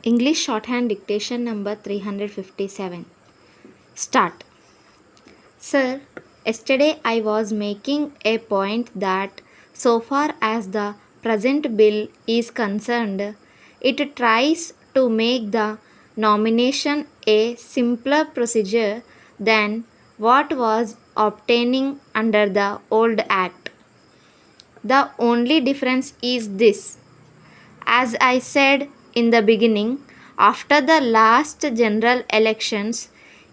English shorthand dictation number 357. Start. Sir, yesterday I was making a point that so far as the present bill is concerned, it tries to make the nomination a simpler procedure than what was obtaining under the old act. The only difference is this. As I said in the beginning, after the last general elections,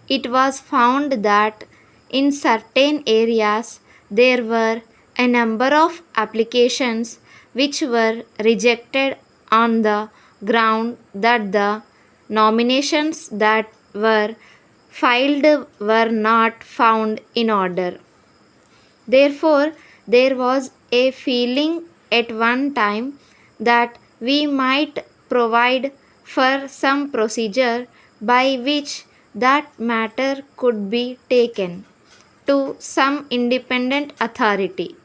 it was found that in certain areas there were a number of applications which were rejected on the ground that the nominations that were filed were not found in order. Therefore, there was a feeling at one time that we might provide for some procedure by which that matter could be taken to some independent authority.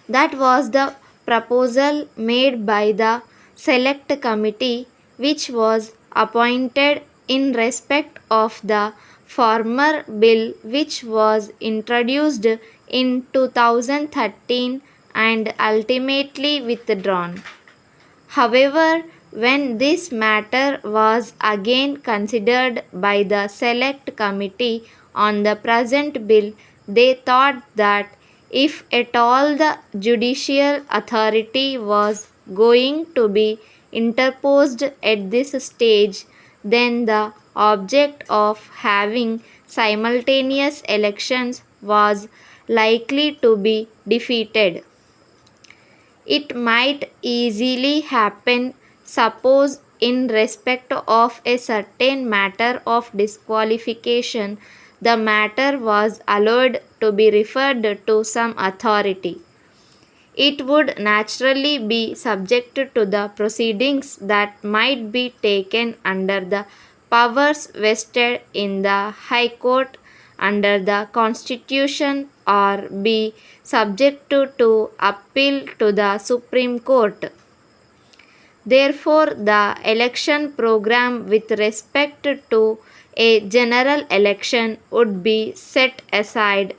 That was the proposal made by the Select Committee, which was appointed in respect of the former bill which was introduced in 2013 and ultimately withdrawn. However, when this matter was again considered by the Select Committee on the present bill, they thought that if at all the judicial authority was going to be interposed at this stage, then the object of having simultaneous elections was likely to be defeated. It might easily happen, suppose in respect of a certain matter of disqualification, the matter was allowed to be referred to some authority. It would naturally be subject to the proceedings that might be taken under the powers vested in the High Court under the Constitution or be subject to appeal to the Supreme Court. Therefore, the election program with respect to a general election would be set aside.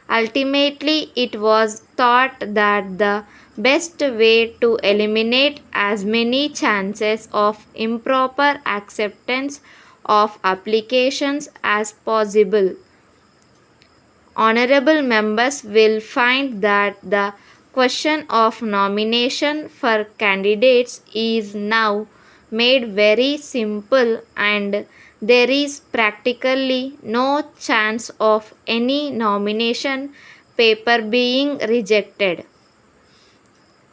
Ultimately, it was thought that the best way to eliminate as many chances of improper acceptance of applications as possible. Honorable members will find that the question of nomination for candidates is now made very simple and there is practically no chance of any nomination paper being rejected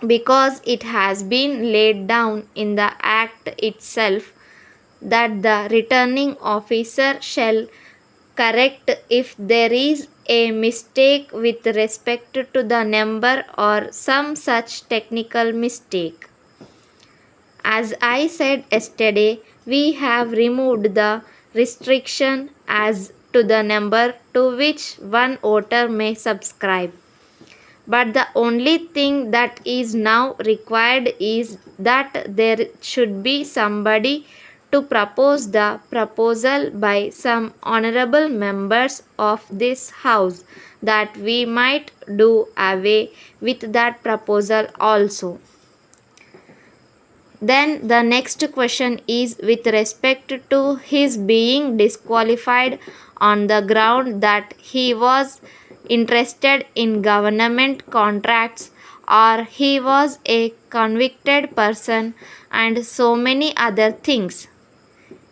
because it has been laid down in the act itself that the returning officer shall correct if there is a mistake with respect to the number or some such technical mistake. As I said yesterday, we have removed the restriction as to the number to which one voter may subscribe. But the only thing that is now required is that there should be somebody to propose the proposal by some honorable members of this house that we might do away with that proposal also. Then the next question is with respect to his being disqualified on the ground that he was interested in government contracts or he was a convicted person and so many other things.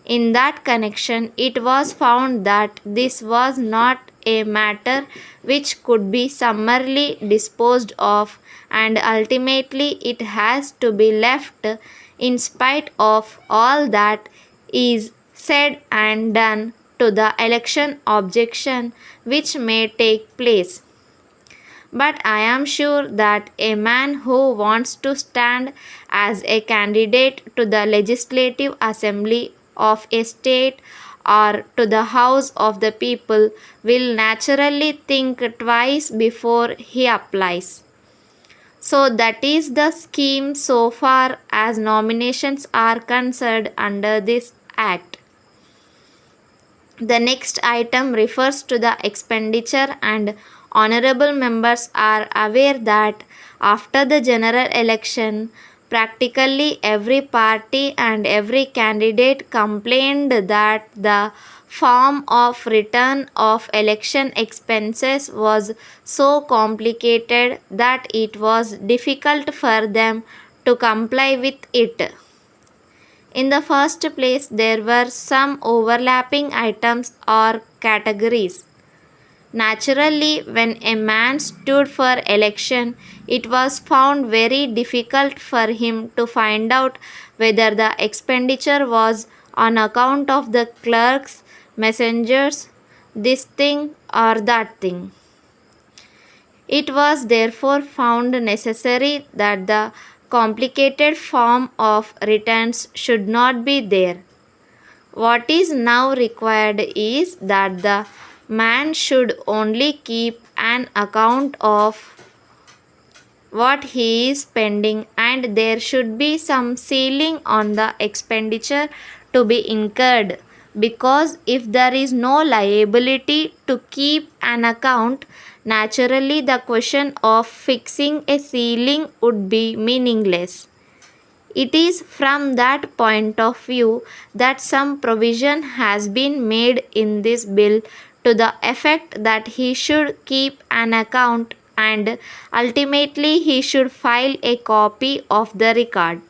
In that connection, it was found that this was not a matter which could be summarily disposed of and ultimately it has to be left in spite of all that is said and done to the election objection which may take place. But I am sure that a man who wants to stand as a candidate to the Legislative Assembly of a state or to the House of the People will naturally think twice before he applies. So that is the scheme so far as nominations are concerned under this act. The next item refers to the expenditure, and honorable members are aware that after the general election, practically every party and every candidate complained that the form of return of election expenses was so complicated that it was difficult for them to comply with it. In the first place, there were some overlapping items or categories. Naturally, when a man stood for election, it was found very difficult for him to find out whether the expenditure was on account of the clerks, messengers, this thing or that thing. It was therefore found necessary that the complicated form of returns should not be there. What is now required is that the man should only keep an account of what he is spending, and there should be some ceiling on the expenditure to be incurred, because if there is no liability to keep an account, naturally the question of fixing a ceiling would be meaningless. It is from that point of view that some provision has been made in this bill to the effect that he should keep an account and ultimately he should file a copy of the record.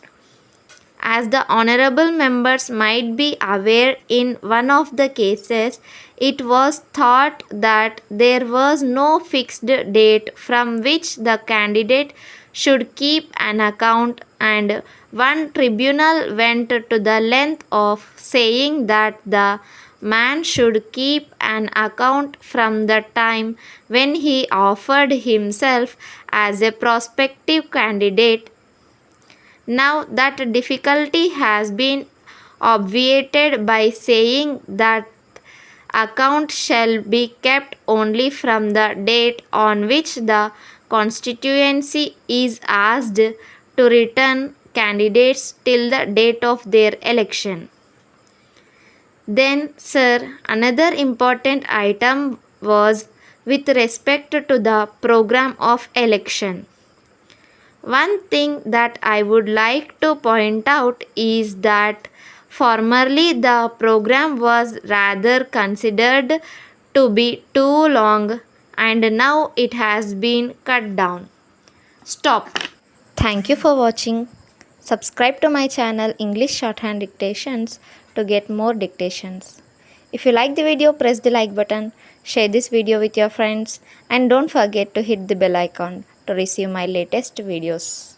As the honorable members might be aware, in one of the cases, it was thought that there was no fixed date from which the candidate should keep an account, and one tribunal went to the length of saying that the man should keep an account from the time when he offered himself as a prospective candidate. Now that difficulty has been obviated by saying that account shall be kept only from the date on which the constituency is asked to return candidates till the date of their election. Then, sir, another important item was with respect to the program of election. One thing that I would like to point out is that formerly the program was rather considered to be too long, and now it has been cut down. Stop. Thank you for watching. Subscribe to my channel English Shorthand Dictations to get more dictations. If you like the video, press the like button, share this video with your friends, and don't forget to hit the bell icon to receive my latest videos.